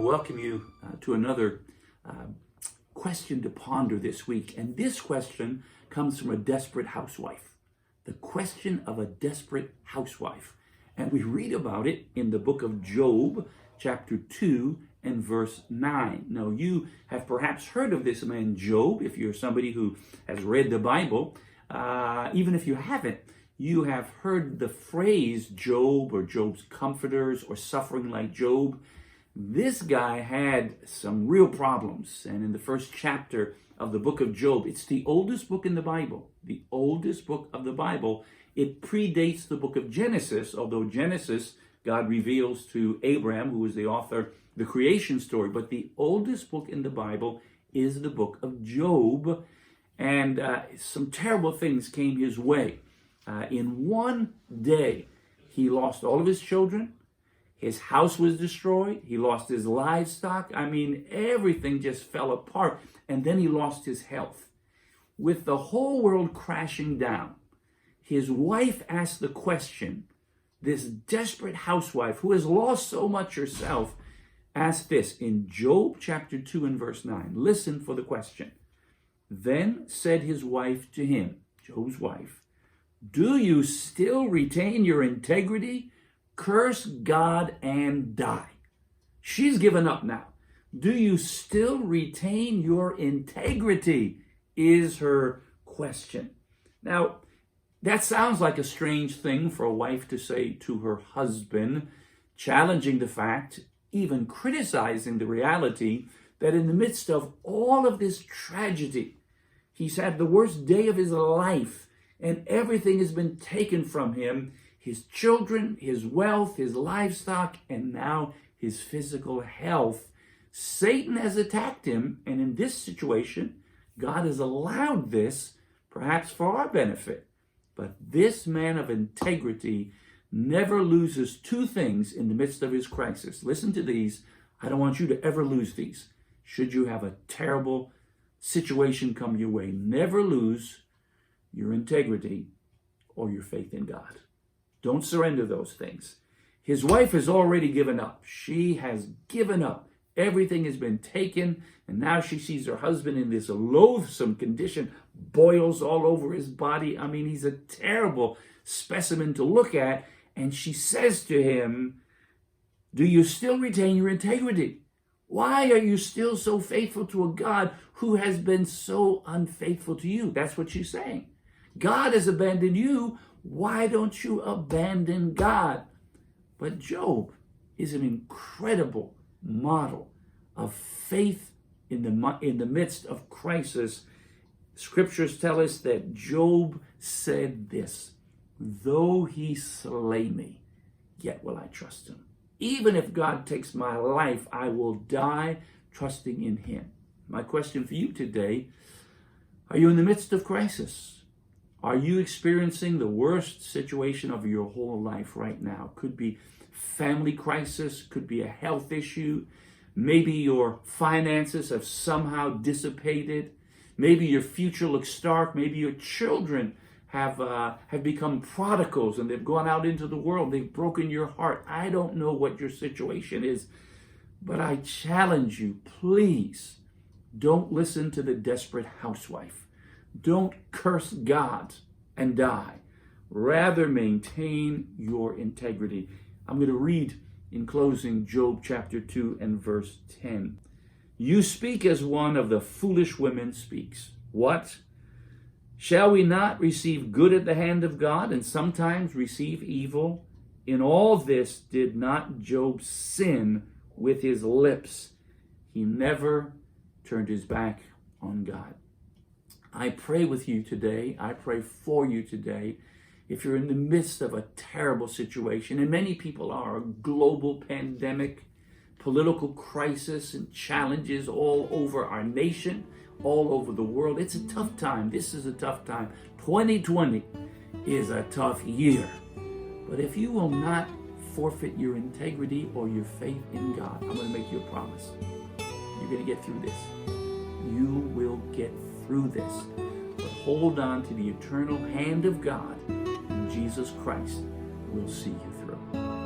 welcome you to another question to ponder this week. And this question comes from a desperate housewife. The question of a desperate housewife. And we read about it in the book of Job, chapter 2 and verse 9. Now, you have perhaps heard of this man Job, if you're somebody who has read the Bible. Even if you haven't, you have heard the phrase Job or Job's comforters or suffering like Job. This guy had some real problems. And in the first chapter of the book of Job, it's the oldest book in the Bible, the oldest book of the Bible. It predates the book of Genesis, although Genesis, God reveals to Abraham, who was the author, the creation story. But the oldest book in the Bible is the book of Job. And some terrible things came his way. In one day, he lost all of his children. His house was destroyed. He lost his livestock. I mean, everything just fell apart. And then he lost his health. With the whole world crashing down, his wife asked the question. This desperate housewife who has lost so much herself asked this in Job chapter 2 and verse 9. Listen for the question. Then said his wife to him, Job's wife, "Do you still retain your integrity? Curse God and die." She's given up now. Do you still retain your integrity? Is her question. Now, that sounds like a strange thing for a wife to say to her husband, challenging the fact, even criticizing the reality that in the midst of all of this tragedy, he's had the worst day of his life and everything has been taken from him. His children, his wealth, his livestock, and now his physical health. Satan has attacked him, and in this situation, God has allowed this, perhaps for our benefit. But this man of integrity never loses two things in the midst of his crisis. Listen to these. I don't want you to ever lose these. Should you have a terrible situation come your way, never lose your integrity or your faith in God. Don't surrender those things. His wife has already given up. She has given up. Everything has been taken, and now she sees her husband in this loathsome condition, boils all over his body. I mean, he's a terrible specimen to look at. And she says to him, "Do you still retain your integrity? Why are you still so faithful to a God who has been so unfaithful to you?" That's what she's saying. God has abandoned you. Why don't you abandon God? But Job is an incredible model of faith in the midst of crisis. Scriptures tell us that Job said this, "Though he slay me, yet will I trust him. Even if God takes my life, I will die trusting in him." My question for you today, are you in the midst of crisis? Are you experiencing the worst situation of your whole life right now? Could be family crisis, could be a health issue. Maybe your finances have somehow dissipated. Maybe your future looks stark. Maybe your children have become prodigals and they've gone out into the world. They've broken your heart. I don't know what your situation is, but I challenge you, please don't listen to the desperate housewife. Don't curse God and die. Rather, maintain your integrity. I'm going to read in closing Job chapter 2 and verse 10. "You speak as one of the foolish women speaks. What? Shall we not receive good at the hand of God and sometimes receive evil? In all this did not Job sin with his lips. He never turned his back on God." I pray with you today. I pray for you today. If you're in the midst of a terrible situation, and many people are, a global pandemic, political crisis, and challenges all over our nation, all over the world. It's a tough time. This is a tough time. 2020 is a tough year. But if you will not forfeit your integrity or your faith in God, I'm going to make you a promise. You're going to get through this. You will get through this. But hold on to the eternal hand of God, and Jesus Christ will see you through.